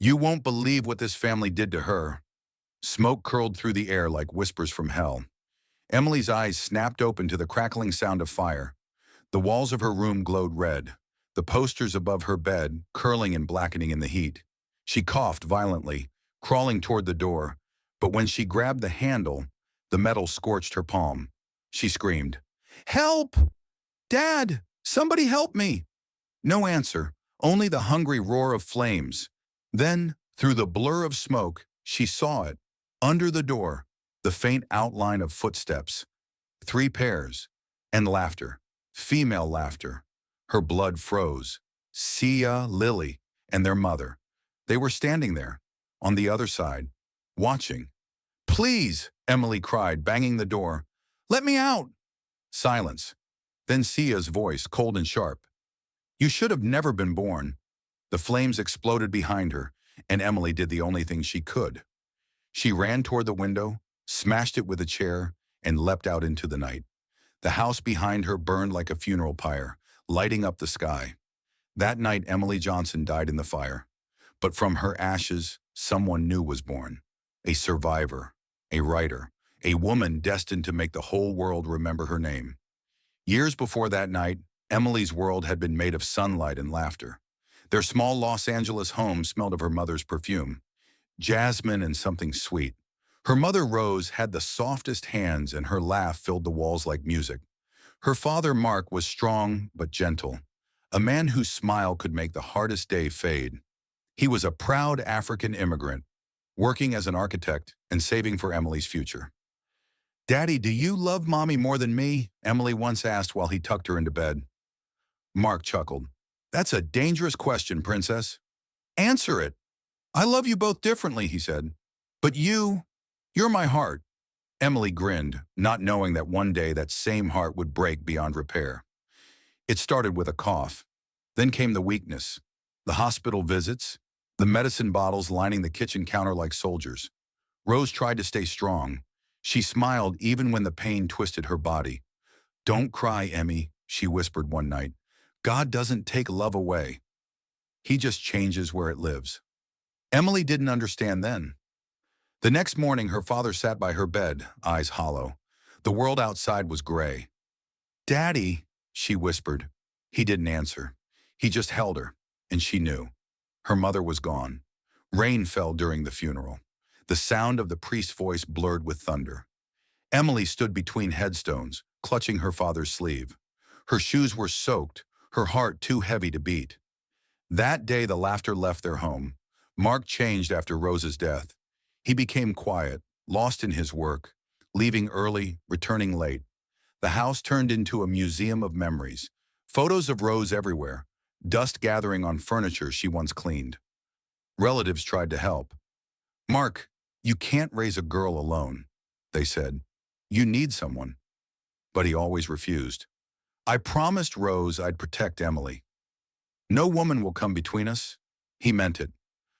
You won't believe what this family did to her. Smoke curled through the air like whispers from hell. Emily's eyes snapped open to the crackling sound of fire. The walls of her room glowed red, the posters above her bed curling and blackening in the heat. She coughed violently, crawling toward the door, but when she grabbed the handle, the metal scorched her palm. She screamed, "Help! Dad! Somebody help me!" No answer, only the hungry roar of flames. Then, through the blur of smoke, she saw it. Under the door, the faint outline of footsteps. 3 pairs. And laughter. Female laughter. Her blood froze. Sia, Lily, and their mother. They were standing there, on the other side, watching. "Please," Emily cried, banging the door. "Let me out!" Silence. Then Sia's voice, cold and sharp. "You should have never been born." The flames exploded behind her, and Emily did the only thing she could. She ran toward the window, smashed it with a chair, and leapt out into the night. The house behind her burned like a funeral pyre, lighting up the sky. That night, Emily Johnson died in the fire. But from her ashes, someone new was born. A survivor, a writer, a woman destined to make the whole world remember her name. Years before that night, Emily's world had been made of sunlight and laughter. Their small Los Angeles home smelled of her mother's perfume, jasmine and something sweet. Her mother, Rose, had the softest hands, and her laugh filled the walls like music. Her father, Mark, was strong but gentle, a man whose smile could make the hardest day fade. He was a proud African immigrant, working as an architect and saving for Emily's future. "Daddy, do you love Mommy more than me?" Emily once asked while he tucked her into bed. Mark chuckled. "That's a dangerous question, Princess." "Answer it." "I love you both differently," he said. "But you're my heart." Emily grinned, not knowing that one day that same heart would break beyond repair. It started with a cough. Then came the weakness, the hospital visits, the medicine bottles lining the kitchen counter like soldiers. Rose tried to stay strong. She smiled even when the pain twisted her body. "Don't cry, Emmy," she whispered one night. "God doesn't take love away. He just changes where it lives." Emily didn't understand then. The next morning, her father sat by her bed, eyes hollow. The world outside was gray. "Daddy," she whispered. He didn't answer. He just held her, and she knew. Her mother was gone. Rain fell during the funeral. The sound of the priest's voice blurred with thunder. Emily stood between headstones, clutching her father's sleeve. Her shoes were soaked, her heart too heavy to beat. That day, the laughter left their home. Mark changed after Rose's death. He became quiet, lost in his work, leaving early, returning late. The house turned into a museum of memories. Photos of Rose everywhere, dust gathering on furniture she once cleaned. Relatives tried to help. "Mark, you can't raise a girl alone," they said. "You need someone." But he always refused. "I promised Rose I'd protect Emily. No woman will come between us." He meant it.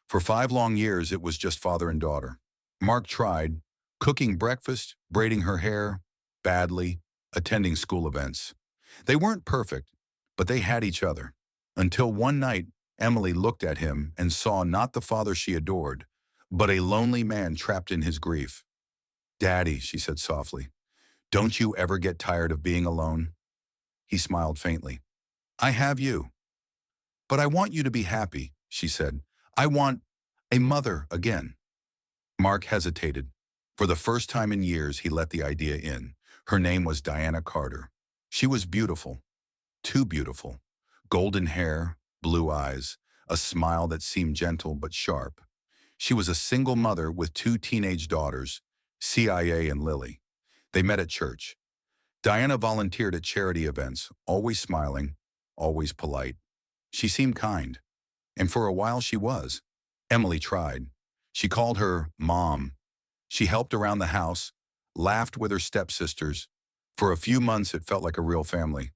For 5 long years, it was just father and daughter. Mark tried, cooking breakfast, braiding her hair, badly, attending school events. They weren't perfect, but they had each other. Until one night, Emily looked at him and saw not the father she adored, but a lonely man trapped in his grief. "Daddy," she said softly, "don't you ever get tired of being alone?" He smiled faintly. "I have you." "But I want you to be happy," she said. "I want a mother again." Mark hesitated. For the first time in years, he let the idea in. Her name was Diana Carter. She was beautiful, too beautiful. Golden hair, blue eyes, a smile that seemed gentle but sharp. She was a single mother with 2 teenage daughters, CIA and Lily. They met at church. Diana volunteered at charity events, always smiling, always polite. She seemed kind, and for a while she was. Emily tried. She called her Mom. She helped around the house, laughed with her stepsisters. For a few months, it felt like a real family.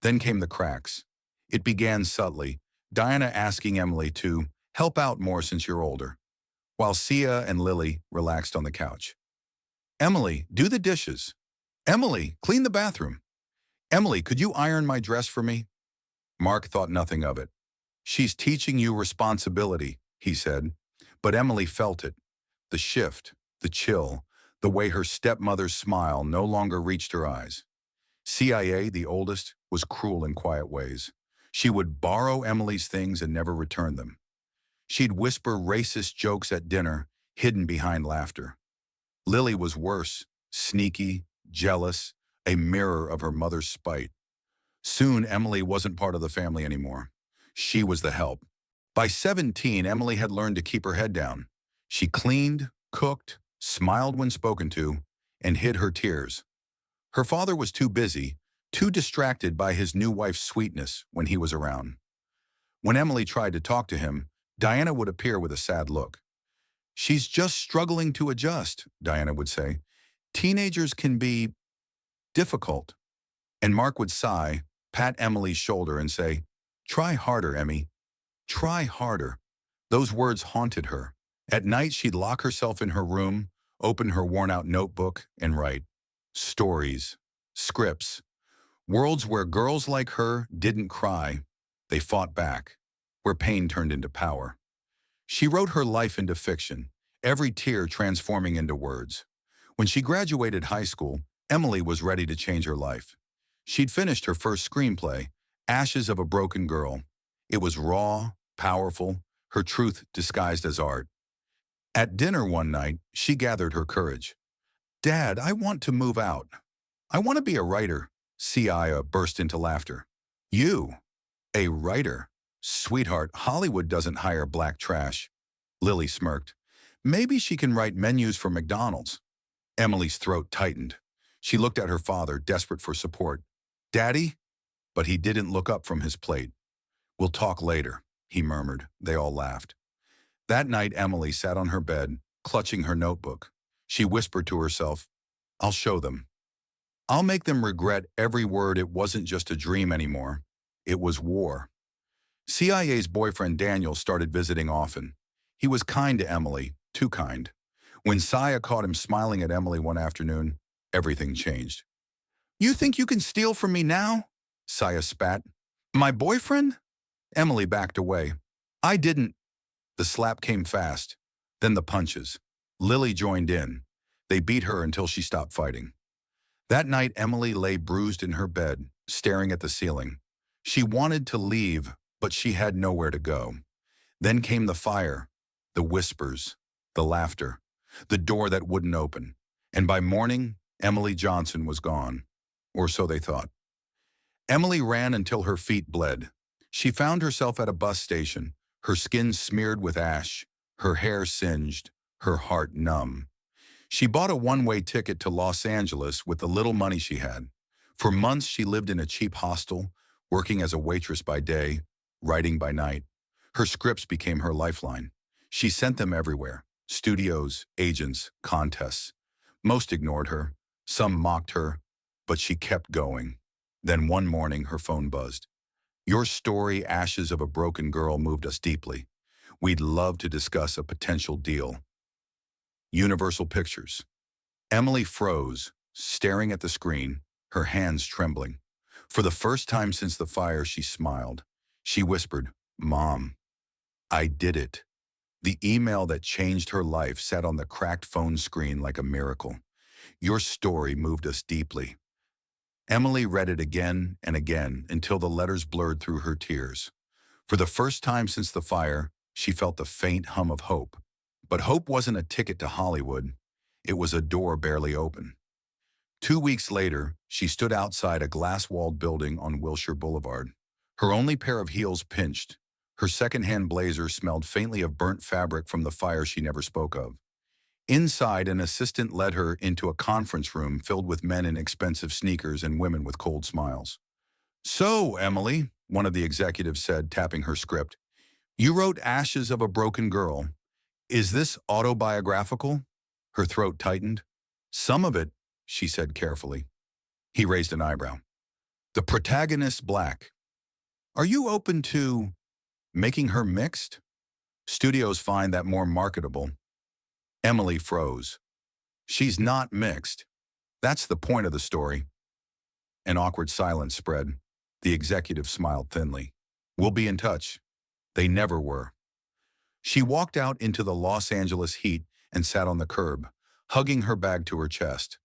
Then came the cracks. It began subtly, Diana asking Emily to help out more since you're older, while Sia and Lily relaxed on the couch. "Emily, do the dishes. Emily, clean the bathroom. Emily, could you iron my dress for me?" Mark thought nothing of it. "She's teaching you responsibility," he said. But Emily felt it. The shift, the chill, the way her stepmother's smile no longer reached her eyes. CIA, the oldest, was cruel in quiet ways. She would borrow Emily's things and never return them. She'd whisper racist jokes at dinner, hidden behind laughter. Lily was worse, sneaky, jealous, a mirror of her mother's spite. Soon, Emily wasn't part of the family anymore. She was the help. By 17, Emily had learned to keep her head down. She cleaned, cooked, smiled when spoken to, and hid her tears. Her father was too busy, too distracted by his new wife's sweetness when he was around. When Emily tried to talk to him, Diana would appear with a sad look. "She's just struggling to adjust," Diana would say. "Teenagers can be difficult." And Mark would sigh, pat Emily's shoulder and say, "Try harder, Emmy. Try harder." Those words haunted her. At night, she'd lock herself in her room, open her worn-out notebook, and write stories, scripts, worlds where girls like her didn't cry, they fought back, where pain turned into power. She wrote her life into fiction, every tear transforming into words. When she graduated high school, Emily was ready to change her life. She'd finished her first screenplay, Ashes of a Broken Girl. It was raw, powerful, her truth disguised as art. At dinner one night, she gathered her courage. "Dad, I want to move out. I want to be a writer." Sia burst into laughter. "You? A writer? Sweetheart, Hollywood doesn't hire black trash." Lily smirked. "Maybe she can write menus for McDonald's." Emily's throat tightened. She looked at her father, desperate for support. "Daddy?" But he didn't look up from his plate. "We'll talk later," he murmured. They all laughed. That night, Emily sat on her bed, clutching her notebook. She whispered to herself, "I'll show them. I'll make them regret every word. It wasn't just a dream anymore. It was war." CIA's boyfriend Daniel started visiting often. He was kind to Emily, too kind. When Sia caught him smiling at Emily one afternoon, everything changed. "You think you can steal from me now?" Sia spat. "My boyfriend?" Emily backed away. "I didn't." The slap came fast, then the punches. Lily joined in. They beat her until she stopped fighting. That night, Emily lay bruised in her bed, staring at the ceiling. She wanted to leave, but she had nowhere to go. Then came the fire, the whispers, the laughter, the door that wouldn't open. And by morning, Emily Johnson was gone. Or so they thought. Emily ran until her feet bled. She found herself at a bus station, her skin smeared with ash, her hair singed, her heart numb. She bought a one-way ticket to Los Angeles with the little money she had. For months, she lived in a cheap hostel, working as a waitress by day, writing by night. Her scripts became her lifeline. She sent them everywhere: studios, agents, contests. Most ignored her. Some mocked her, but she kept going. Then one morning, her phone buzzed. "Your story, Ashes of a Broken Girl, moved us deeply. We'd love to discuss a potential deal." Universal Pictures. Emily froze, staring at the screen, her hands trembling. For the first time since the fire, she smiled. She whispered, "Mom, I did it." The email that changed her life sat on the cracked phone screen like a miracle. "Your story moved us deeply." Emily read it again and again until the letters blurred through her tears. For the first time since the fire, she felt the faint hum of hope. But hope wasn't a ticket to Hollywood. It was a door barely open. 2 weeks later, she stood outside a glass-walled building on Wilshire Boulevard. Her only pair of heels pinched. Her second-hand blazer smelled faintly of burnt fabric from the fire she never spoke of. Inside, an assistant led her into a conference room filled with men in expensive sneakers and women with cold smiles. "So, Emily," one of the executives said, tapping her script, "you wrote Ashes of a Broken Girl. Is this autobiographical?" Her throat tightened. "Some of it," she said carefully. He raised an eyebrow. "The protagonist's black. Are you open to making her mixed? Studios find that more marketable." Emily froze. "She's not mixed. That's the point of the story." An awkward silence spread. The executive smiled thinly. "We'll be in touch." They never were. She walked out into the Los Angeles heat and sat on the curb, hugging her bag to her chest.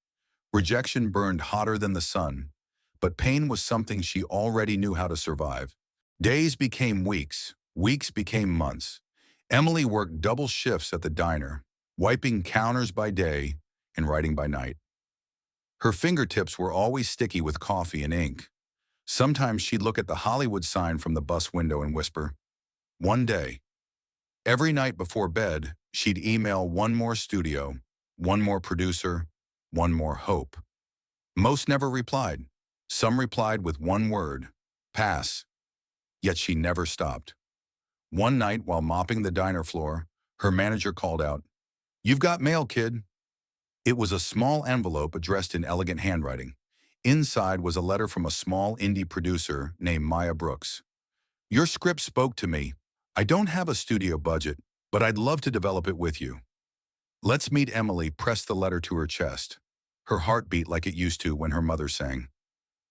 Rejection burned hotter than the sun, but pain was something she already knew how to survive. Days became weeks, weeks became months. Emily worked double shifts at the diner, wiping counters by day and writing by night. Her fingertips were always sticky with coffee and ink. Sometimes she'd look at the Hollywood sign from the bus window and whisper, "One day." Every night before bed, she'd email one more studio, one more producer, one more hope. Most never replied. Some replied with one word, pass. Yet she never stopped. One night while mopping the diner floor, her manager called out, "You've got mail, kid." It was a small envelope addressed in elegant handwriting. Inside was a letter from a small indie producer named Maya Brooks. "Your script spoke to me. I don't have a studio budget, but I'd love to develop it with you." Let's Meet Emily pressed the letter to her chest. Her heart beat like it used to when her mother sang.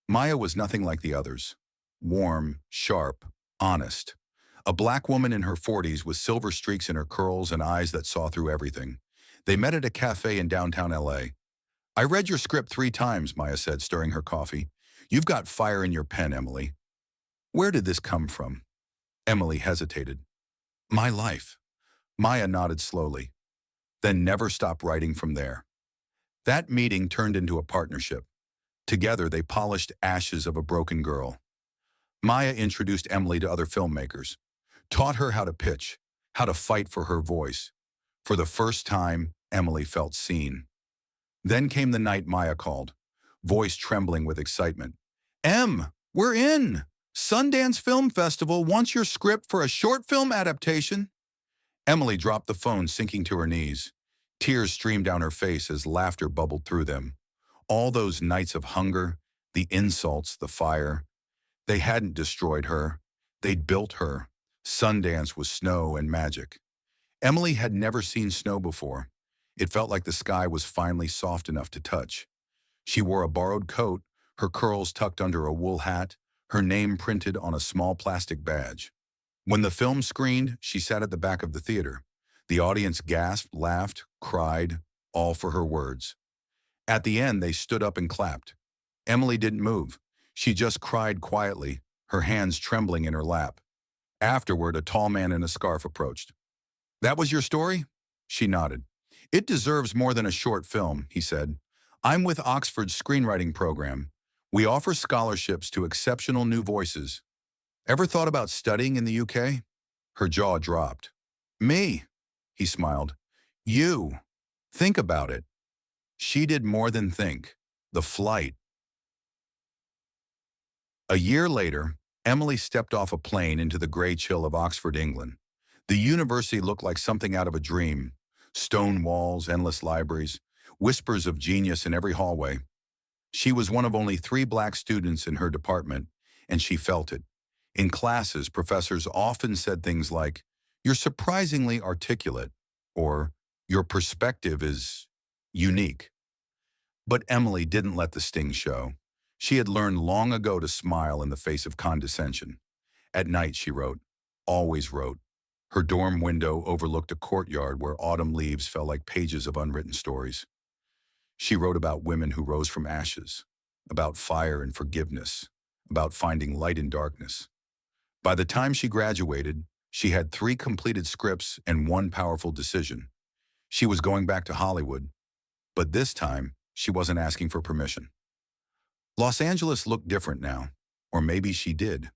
Maya was nothing like the others. Warm, sharp, honest. A black woman in her 40s with silver streaks in her curls and eyes that saw through everything. They met at a cafe in downtown LA. "I read your script 3 times, Maya said, stirring her coffee. "You've got fire in your pen, Emily." "Where did this come from?" Emily hesitated. "My life." Maya nodded slowly, then never stopped writing from there. That meeting turned into a partnership. Together they polished Ashes of a Broken Girl. Maya introduced Emily to other filmmakers, taught her how to pitch, how to fight for her voice. For the first time, Emily felt seen. Then came the night Maya called, voice trembling with excitement. "Em, we're in! Sundance Film Festival wants your script for a short film adaptation." Emily dropped the phone, sinking to her knees. Tears streamed down her face as laughter bubbled through them. All those nights of hunger, the insults, the fire. They hadn't destroyed her. They'd built her. Sundance was snow and magic. Emily had never seen snow before. It felt like the sky was finally soft enough to touch. She wore a borrowed coat, her curls tucked under a wool hat, her name printed on a small plastic badge. When the film screened, she sat at the back of the theater. The audience gasped, laughed, cried, all for her words. At the end, they stood up and clapped. Emily didn't move. She just cried quietly, her hands trembling in her lap. Afterward, a tall man in a scarf approached. "That was your story?" She nodded. "It deserves more than a short film," he said. "I'm with Oxford's screenwriting program. We offer scholarships to exceptional new voices. Ever thought about studying in the UK?" Her jaw dropped. "Me?" He smiled. "You. Think about it." She did more than think. The flight. A year later, Emily stepped off a plane into the grey chill of Oxford, England. The university looked like something out of a dream. Stone walls, endless libraries, whispers of genius in every hallway. She was one of only 3 black students in her department, and she felt it. In classes, professors often said things like, "You're surprisingly articulate," or "Your perspective is unique." But Emily didn't let the sting show. She had learned long ago to smile in the face of condescension. At night, she wrote, always wrote. Her dorm window overlooked a courtyard where autumn leaves fell like pages of unwritten stories. She wrote about women who rose from ashes, about fire and forgiveness, about finding light in darkness. By the time she graduated, she had 3 completed scripts and 1 powerful decision. She was going back to Hollywood, but this time, she wasn't asking for permission. Los Angeles looked different now, or maybe she did.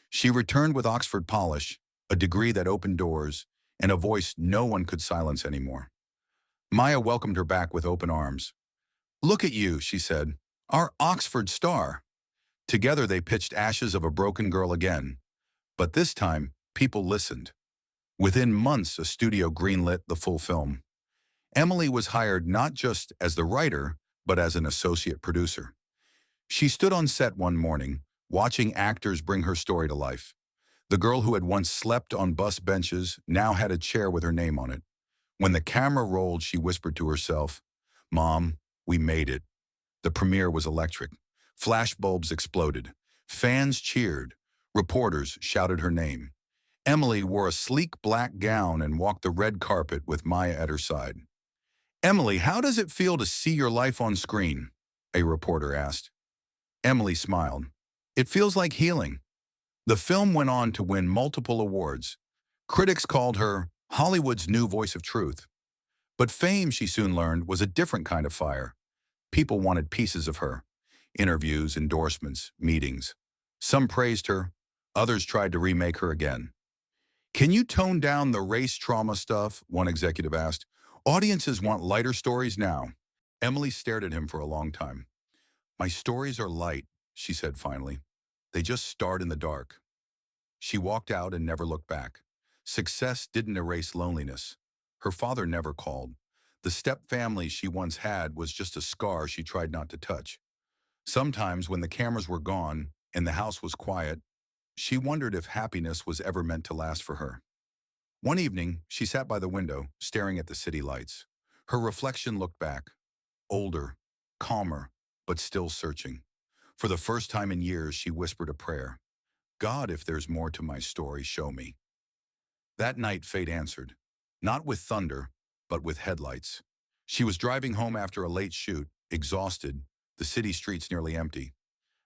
She returned with Oxford polish, a degree that opened doors, and a voice no one could silence anymore. Maya welcomed her back with open arms. "Look at you," she said, "our Oxford star." Together they pitched Ashes of a Broken Girl again, but this time, people listened. Within months, a studio greenlit the full film. Emily was hired not just as the writer, but as an associate producer. She stood on set one morning, watching actors bring her story to life. The girl who had once slept on bus benches now had a chair with her name on it. When the camera rolled, she whispered to herself, "Mom, we made it." The premiere was electric. Flashbulbs exploded. Fans cheered. Reporters shouted her name. Emily wore a sleek black gown and walked the red carpet with Maya at her side. "Emily, how does it feel to see your life on screen?" a reporter asked. Emily smiled. "It feels like healing." The film went on to win multiple awards. Critics called her Hollywood's new voice of truth. But fame, she soon learned, was a different kind of fire. People wanted pieces of her. Interviews, endorsements, meetings. Some praised her. Others tried to remake her again. "Can you tone down the race trauma stuff?" one executive asked. "Audiences want lighter stories now." Emily stared at him for a long time. "My stories are light," she said finally. "They just start in the dark." She walked out and never looked back. Success didn't erase loneliness. Her father never called. The step-family she once had was just a scar she tried not to touch. Sometimes when the cameras were gone and the house was quiet, she wondered if happiness was ever meant to last for her. One evening, she sat by the window, staring at the city lights. Her reflection looked back, older, calmer, but still searching. For the first time in years, she whispered a prayer. "God, if there's more to my story, show me." That night, fate answered. Not with thunder, but with headlights. She was driving home after a late shoot, exhausted, the city streets nearly empty.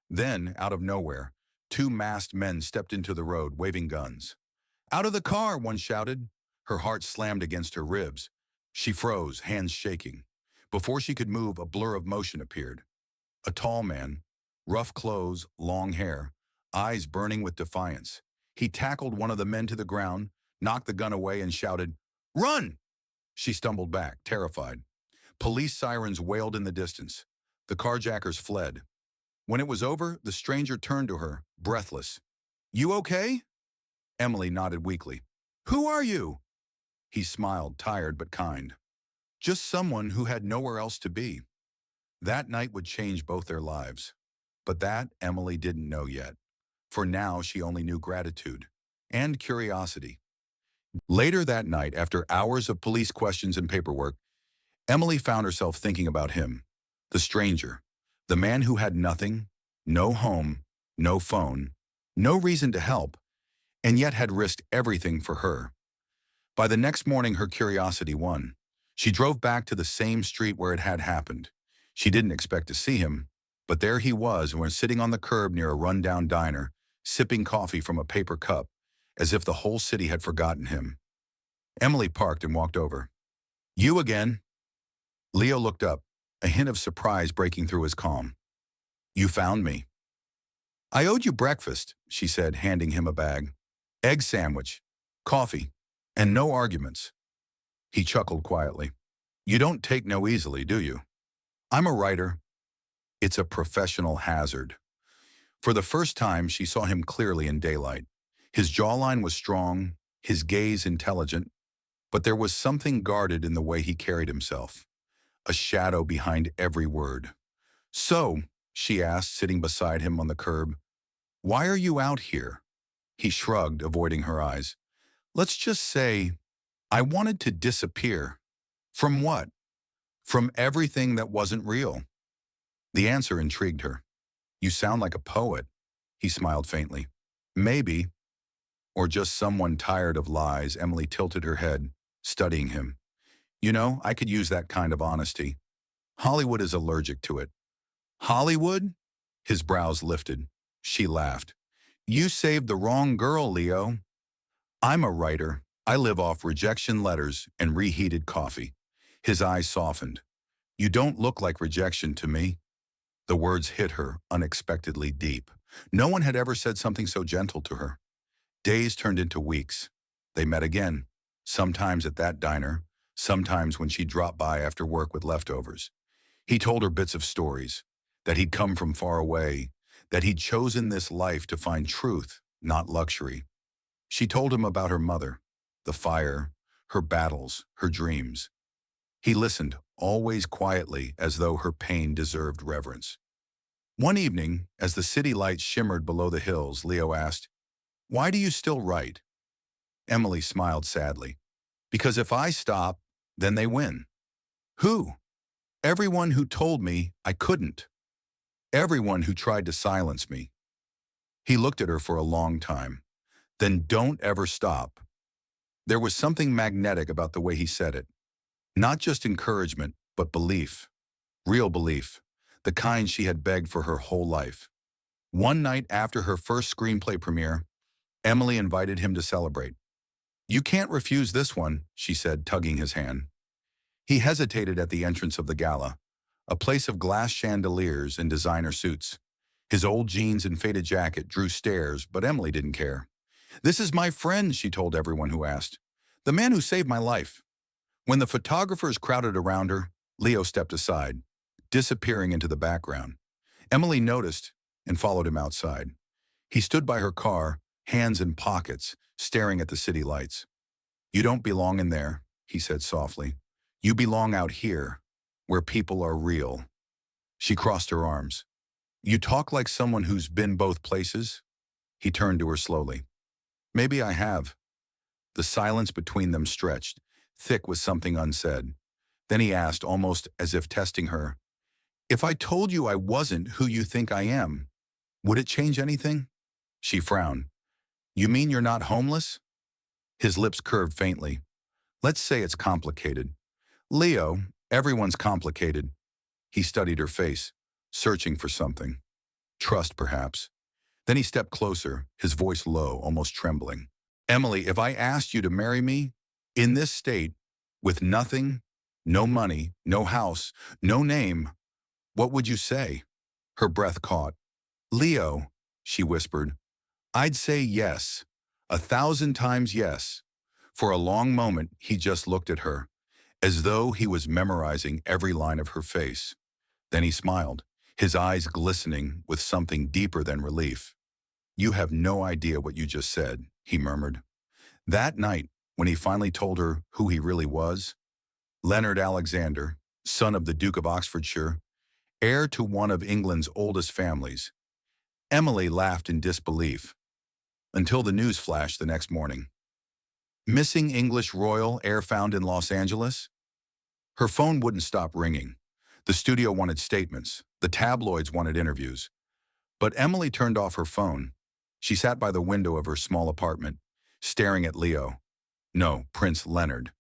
Then, out of nowhere, two masked men stepped into the road, waving guns. "Out of the car!" one shouted. Her heart slammed against her ribs. She froze, hands shaking. Before she could move, a blur of motion appeared. A tall man, rough clothes, long hair, eyes burning with defiance. He tackled one of the men to the ground, knocked the gun away, and shouted, "Run!" She stumbled back, terrified. Police sirens wailed in the distance. The carjackers fled. When it was over, the stranger turned to her, breathless. "You okay?" Emily nodded weakly. "Who are you?" He smiled, tired but kind. "Just someone who had nowhere else to be." That night would change both their lives. But that Emily didn't know yet. For now, she only knew gratitude and curiosity. Later that night, after hours of police questions and paperwork, Emily found herself thinking about him, the stranger, the man who had nothing, no home, no phone, no reason to help, and yet had risked everything for her. By the next morning, her curiosity won. She drove back to the same street where it had happened. She didn't expect to see him, but there he was, sitting on the curb near a rundown diner, sipping coffee from a paper cup, as if the whole city had forgotten him. Emily parked and walked over. "You again?" Leo looked up, a hint of surprise breaking through his calm. "You found me." "I owed you breakfast," she said, handing him a bag. "Egg sandwich, coffee, and no arguments." He chuckled quietly. "You don't take no easily, do you?" "I'm a writer." "It's a professional hazard." For the first time, she saw him clearly in daylight. His jawline was strong, his gaze intelligent, but there was something guarded in the way he carried himself, a shadow behind every word. "So," she asked, sitting beside him on the curb, "why are you out here?" He shrugged, avoiding her eyes. "Let's just say, I wanted to disappear." "From what?" "From everything that wasn't real." The answer intrigued her. "You sound like a poet." He smiled faintly. "Maybe. Or just someone tired of lies." Emily tilted her head, studying him. "You know, I could use that kind of honesty. Hollywood is allergic to it." "Hollywood?" His brows lifted. She laughed. "You saved the wrong girl, Leo." "I'm a writer. I live off rejection letters and reheated coffee." His eyes softened. "You don't look like rejection to me." The words hit her unexpectedly deep. No one had ever said something so gentle to her. Days turned into weeks. They met again, sometimes at that diner, sometimes when she dropped by after work with leftovers. He told her bits of stories, that he'd come from far away, that he'd chosen this life to find truth, not luxury. She told him about her mother, the fire, her battles, her dreams. He listened, always quietly, as though her pain deserved reverence. One evening, as the city lights shimmered below the hills, Leo asked, "Why do you still write?" Emily smiled sadly. "Because if I stop, then they win." "Who?" "Everyone who told me I couldn't. Everyone who tried to silence me." He looked at her for a long time. Then don't ever stop. There was something magnetic about the way he said it. Not just encouragement, but belief. Real belief. The kind she had begged for her whole life. One night after her first screenplay premiere, Emily invited him to celebrate. "You can't refuse this one," she said, tugging his hand. He hesitated at the entrance of the gala, a place of glass chandeliers and designer suits. His old jeans and faded jacket drew stares, but Emily didn't care. "This is my friend," she told everyone who asked. "The man who saved my life." When the photographers crowded around her, Leo stepped aside, disappearing into the background. Emily noticed and followed him outside. He stood by her car, hands in pockets, staring at the city lights. "You don't belong in there," he said softly. "You belong out here, where people are real." She crossed her arms. "You talk like someone who's been both places." He turned to her slowly. "Maybe I have." The silence between them stretched, thick with something unsaid. Then he asked, almost as if testing her, "If I told you I wasn't who you think I am, would it change anything?" She frowned. "You mean you're not homeless?" His lips curved faintly. "Let's say it's complicated." "Leo, everyone's complicated." He studied her face, searching for something. Trust, perhaps. Then he stepped closer, his voice low, almost trembling. "Emily, if I asked you to marry me, in this state, with nothing, no money, no house, no name, what would you say?" Her breath caught. "Leo," she whispered, "I'd say yes, 1,000 times yes." For a long moment, he just looked at her, as though he was memorizing every line of her face. Then he smiled, his eyes glistening with something deeper than relief. "You have no idea what you just said," he murmured. That night, when he finally told her who he really was, Leonard Alexander, son of the Duke of Oxfordshire, heir to one of England's oldest families, Emily laughed in disbelief, until the news flashed the next morning. Missing English royal heir found in Los Angeles? Her phone wouldn't stop ringing. The studio wanted statements. The tabloids wanted interviews. But Emily turned off her phone. She sat by the window of her small apartment, staring at Leo. No, Prince Leonard,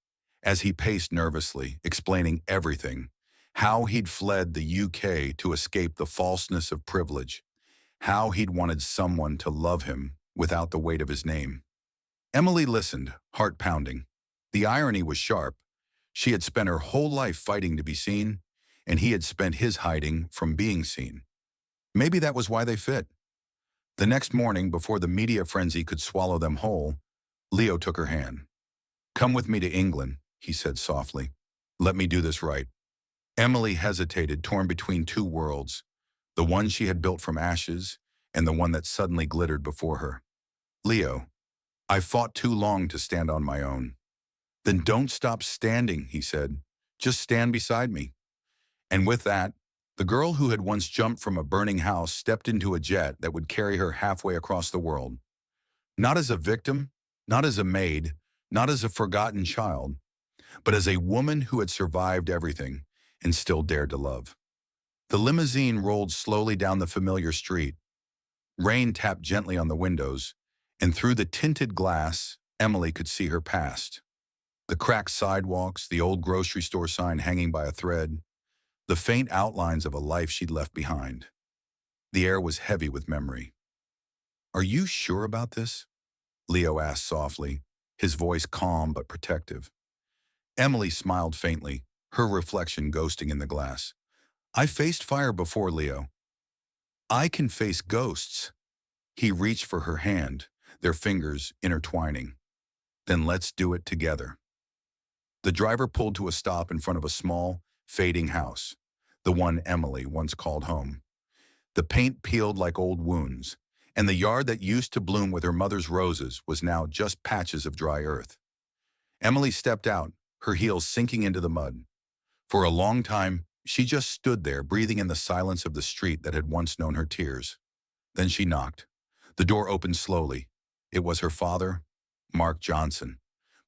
as he paced nervously, explaining everything. How he'd fled the UK to escape the falseness of privilege. How he'd wanted someone to love him without the weight of his name. Emily listened, heart pounding. The irony was sharp. She had spent her whole life fighting to be seen, and he had spent his hiding from being seen. Maybe that was why they fit. The next morning, before the media frenzy could swallow them whole, Leo took her hand. "Come with me to England," he said softly. "Let me do this right." Emily hesitated, torn between two worlds, the one she had built from ashes and the one that suddenly glittered before her. "Leo, I've fought too long to stand on my own." "Then don't stop standing," he said. "Just stand beside me." And with that, the girl who had once jumped from a burning house stepped into a jet that would carry her halfway across the world. Not as a victim, not as a maid, not as a forgotten child, but as a woman who had survived everything and still dared to love. The limousine rolled slowly down the familiar street. Rain tapped gently on the windows, and through the tinted glass, Emily could see her past. The cracked sidewalks, the old grocery store sign hanging by a thread, the faint outlines of a life she'd left behind. The air was heavy with memory. "Are you sure about this?" Leo asked softly, his voice calm but protective. Emily smiled faintly, her reflection ghosting in the glass. "I faced fire before, Leo. I can face ghosts." He reached for her hand, their fingers intertwining. "Then let's do it together." The driver pulled to a stop in front of a small, fading house, the one Emily once called home. The paint peeled like old wounds, and the yard that used to bloom with her mother's roses was now just patches of dry earth. Emily stepped out, her heels sinking into the mud. For a long time, she just stood there, breathing in the silence of the street that had once known her tears. Then she knocked. The door opened slowly. It was her father, Mark Johnson.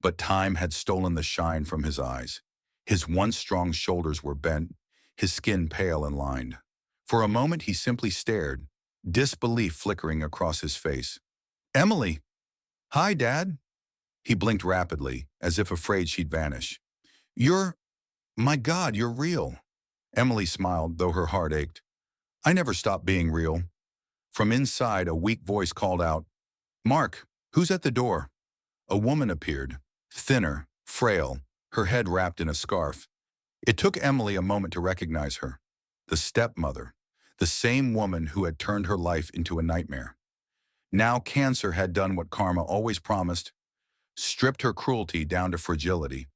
But time had stolen the shine from his eyes. His once strong shoulders were bent, his skin pale and lined. For a moment he simply stared, disbelief flickering across his face. "Emily!" Hi, Dad. He blinked rapidly, as if afraid she'd vanish. My God, you're real. Emily smiled, though her heart ached. I never stopped being real. From inside, a weak voice called out, Mark, who's at the door? A woman appeared, thinner, frail, her head wrapped in a scarf. It took Emily a moment to recognize her. The stepmother, the same woman who had turned her life into a nightmare. Now cancer had done what karma always promised, stripped her cruelty down to fragility.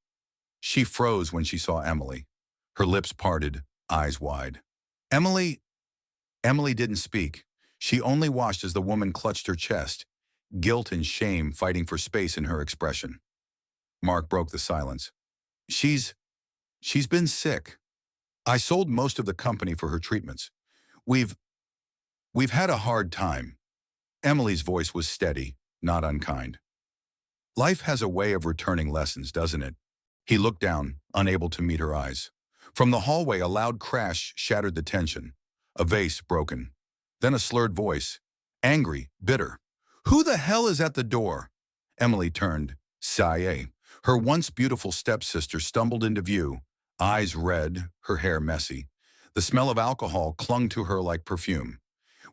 She froze when she saw Emily, her lips parted, eyes wide. Emily, Emily didn't speak. She only watched as the woman clutched her chest, guilt and shame fighting for space in her expression. Mark broke the silence. She's been sick. I sold most of the company for her treatments. We've had a hard time. Emily's voice was steady, not unkind. Life has a way of returning lessons, doesn't it? He looked down, unable to meet her eyes. From the hallway, a loud crash shattered the tension. A vase broken. Then a slurred voice, angry, bitter. Who the hell is at the door? Emily turned. Saye, her once beautiful stepsister, stumbled into view, eyes red, her hair messy. The smell of alcohol clung to her like perfume.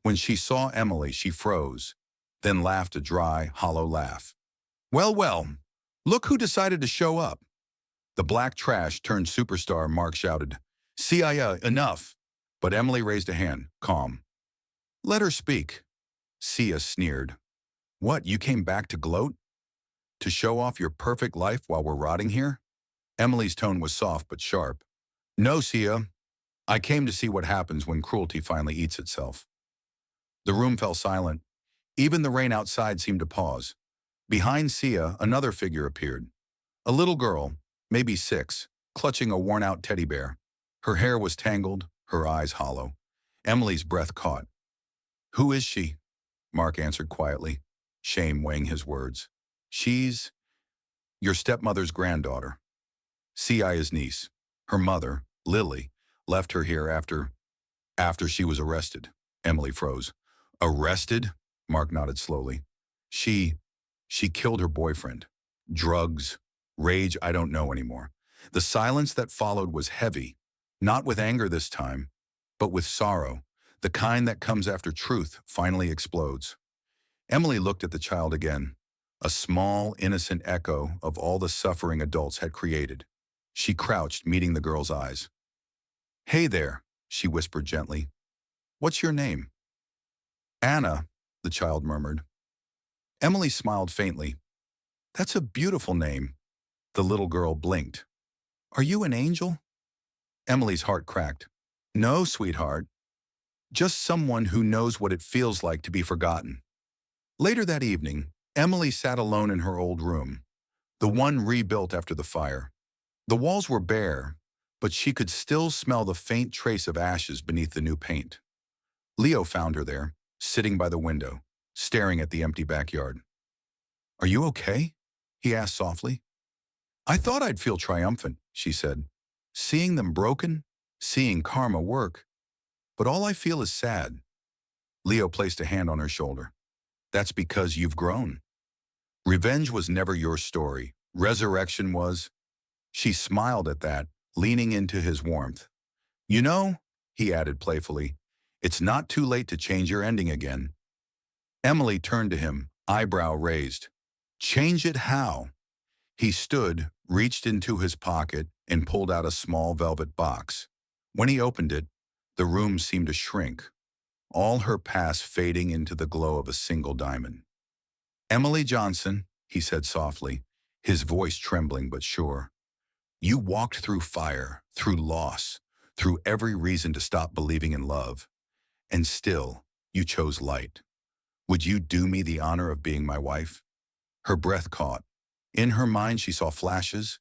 When she saw Emily, she froze, then laughed a dry, hollow laugh. Well, well, look who decided to show up. The black trash turned superstar, Mark shouted. Sia, enough. But Emily raised a hand, calm. Let her speak. Sia sneered. What, you came back to gloat? To show off your perfect life while we're rotting here? Emily's tone was soft but sharp. No, Sia. I came to see what happens when cruelty finally eats itself. The room fell silent. Even the rain outside seemed to pause. Behind Sia, another figure appeared. A little girl, maybe 6, clutching a worn-out teddy bear. Her hair was tangled, her eyes hollow. Emily's breath caught. Who is she? Mark answered quietly, shame weighing his words. She's your stepmother's granddaughter. Sia's niece. Her mother, Lily, left her here after she was arrested. Emily froze. Arrested? Mark nodded slowly. She killed her boyfriend. Drugs, rage, I don't know anymore. The silence that followed was heavy, not with anger this time, but with sorrow, the kind that comes after truth finally explodes. Emily looked at the child again, a small, innocent echo of all the suffering adults had created. She crouched, meeting the girl's eyes. Hey there, she whispered gently. What's your name? Anna, the child murmured. Emily smiled faintly. That's a beautiful name. The little girl blinked. Are you an angel? Emily's heart cracked. No, sweetheart. Just someone who knows what it feels like to be forgotten. Later that evening, Emily sat alone in her old room, the one rebuilt after the fire. The walls were bare, but she could still smell the faint trace of ashes beneath the new paint. Leo found her there, sitting by the window, staring at the empty backyard. Are you okay? He asked softly. I thought I'd feel triumphant, she said. Seeing them broken, seeing karma work. But all I feel is sad. Leo placed a hand on her shoulder. That's because you've grown. Revenge was never your story. Resurrection was. She smiled at that, leaning into his warmth. You know, he added playfully, it's not too late to change your ending again. Emily turned to him, eyebrow raised. Change it how? He stood, reached into his pocket, and pulled out a small velvet box. When he opened it, the room seemed to shrink, all her past fading into the glow of a single diamond. Emily Johnson, he said softly, his voice trembling but sure. You walked through fire, through loss, through every reason to stop believing in love. And still, you chose light. Would you do me the honor of being my wife? Her breath caught. In her mind she saw flashes,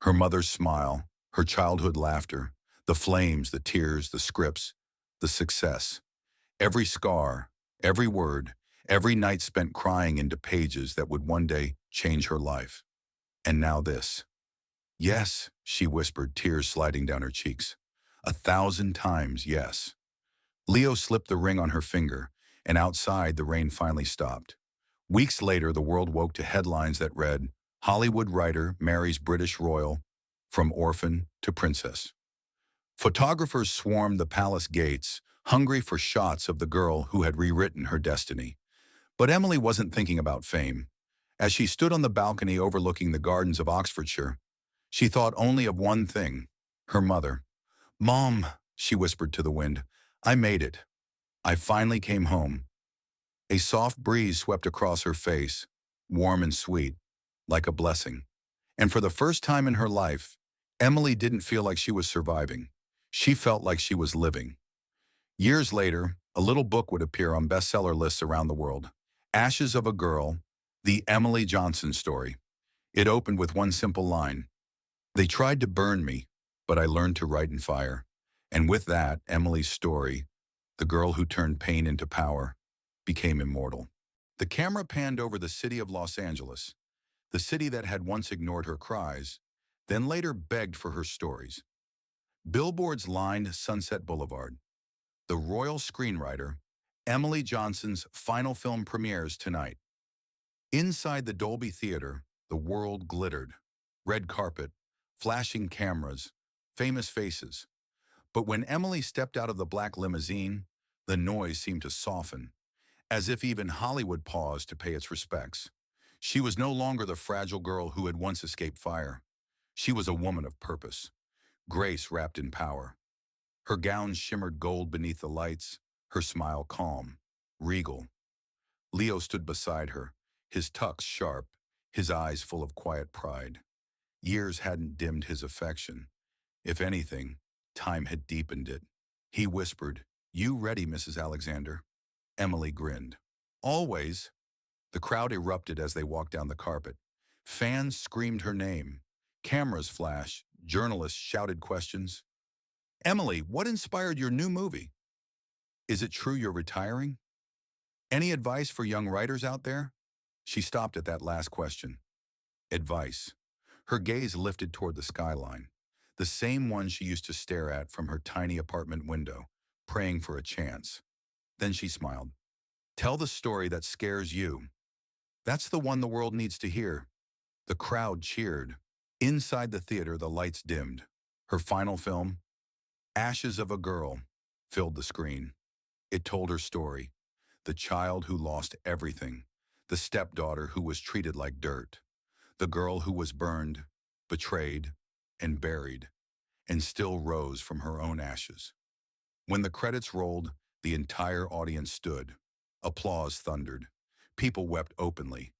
her mother's smile, her childhood laughter, the flames, the tears, the scripts, the success. Every scar, every word, every night spent crying into pages that would one day change her life. And now this. Yes, she whispered, tears sliding down her cheeks. 1,000 times yes. Leo slipped the ring on her finger, and outside the rain finally stopped. Weeks later, the world woke to headlines that read, Hollywood writer marries British royal, from orphan to princess. Photographers swarmed the palace gates, hungry for shots of the girl who had rewritten her destiny. But Emily wasn't thinking about fame. As she stood on the balcony overlooking the gardens of Oxfordshire, she thought only of one thing, her mother. Mom, she whispered to the wind, I made it. I finally came home. A soft breeze swept across her face, warm and sweet, like a blessing. And for the first time in her life, Emily didn't feel like she was surviving. She felt like she was living. Years later, a little book would appear on bestseller lists around the world. Ashes of a Girl, the Emily Johnson story. It opened with one simple line. They tried to burn me, but I learned to write in fire. And with that, Emily's story, the girl who turned pain into power, became immortal. The camera panned over the city of Los Angeles, the city that had once ignored her cries, then later begged for her stories. Billboards lined Sunset Boulevard. The royal screenwriter, Emily Johnson's final film premieres tonight. Inside the Dolby Theater, the world glittered. Red carpet, flashing cameras, famous faces. But when Emily stepped out of the black limousine, the noise seemed to soften, as if even Hollywood paused to pay its respects. She was no longer the fragile girl who had once escaped fire. She was a woman of purpose, grace wrapped in power. Her gown shimmered gold beneath the lights, her smile calm, regal. Leo stood beside her, his tux sharp, his eyes full of quiet pride. Years hadn't dimmed his affection. If anything, time had deepened it. He whispered, You ready, Mrs. Alexander? Emily grinned. Always. The crowd erupted as they walked down the carpet. Fans screamed her name. Cameras flashed. Journalists shouted questions. Emily, what inspired your new movie? Is it true you're retiring? Any advice for young writers out there? She stopped at that last question. Advice. Her gaze lifted toward the skyline, the same one she used to stare at from her tiny apartment window, praying for a chance. Then she smiled. Tell the story that scares you. That's the one the world needs to hear. The crowd cheered. Inside the theater, the lights dimmed. Her final film, Ashes of a Girl, filled the screen. It told her story. The child who lost everything. The stepdaughter who was treated like dirt. The girl who was burned, betrayed, and buried, and still rose from her own ashes. When the credits rolled, the entire audience stood. Applause thundered. People wept openly.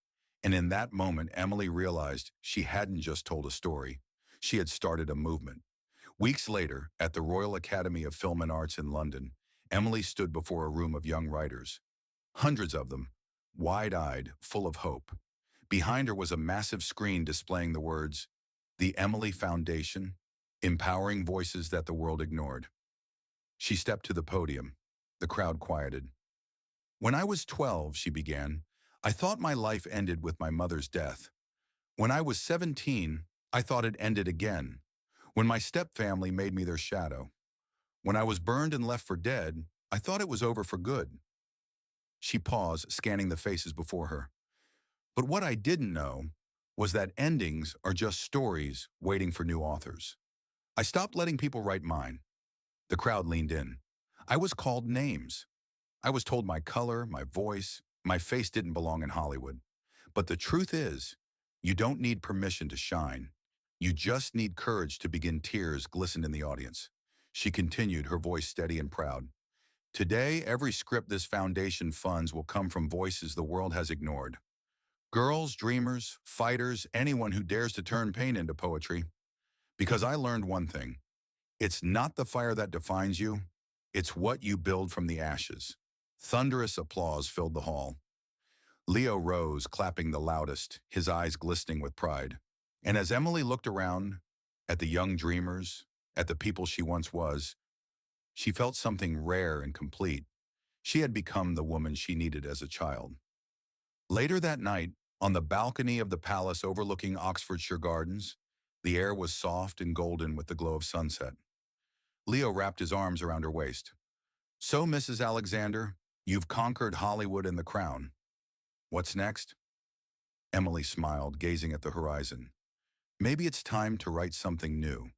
And in that moment, Emily realized she hadn't just told a story. She had started a movement. Weeks later, at the Royal Academy of Film and Arts in London, Emily stood before a room of young writers. Hundreds of them, wide-eyed, full of hope. Behind her was a massive screen displaying the words, The Emily Foundation, empowering voices that the world ignored. She stepped to the podium. The crowd quieted. When I was 12, she began, I thought my life ended with my mother's death. When I was 17, I thought it ended again. When my stepfamily made me their shadow. When I was burned and left for dead, I thought it was over for good. She paused, scanning the faces before her. But what I didn't know was that endings are just stories waiting for new authors. I stopped letting people write mine. The crowd leaned in. I was called names. I was told my color, my voice, my face didn't belong in Hollywood. But the truth is, you don't need permission to shine. You just need courage to begin. Tears glistened in the audience. She continued, her voice steady and proud. Today, every script this foundation funds will come from voices the world has ignored. Girls, dreamers, fighters, anyone who dares to turn pain into poetry. Because I learned one thing. It's not the fire that defines you. It's what you build from the ashes. Thunderous applause filled the hall. Leo rose, clapping the loudest, his eyes glistening with pride. And as Emily looked around, at the young dreamers, at the people she once was, she felt something rare and complete. She had become the woman she needed as a child. Later that night, on the balcony of the palace overlooking Oxfordshire Gardens, the air was soft and golden with the glow of sunset. Leo wrapped his arms around her waist. So, Mrs. Alexander, you've conquered Hollywood and the crown. What's next? Emily smiled, gazing at the horizon. Maybe it's time to write something new.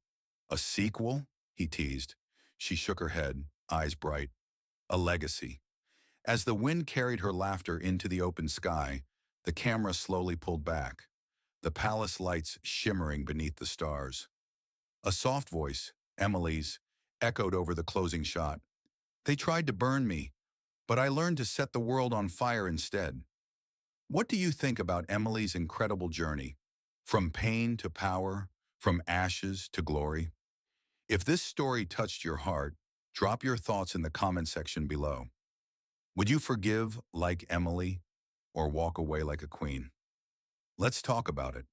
A sequel? He teased. She shook her head, eyes bright. A legacy. As the wind carried her laughter into the open sky, the camera slowly pulled back, the palace lights shimmering beneath the stars. A soft voice, Emily's, echoed over the closing shot. They tried to burn me, but I learned to set the world on fire instead. What do you think about Emily's incredible journey? From pain to power, from ashes to glory? If this story touched your heart, drop your thoughts in the comment section below. Would you forgive like Emily or walk away like a queen? Let's talk about it.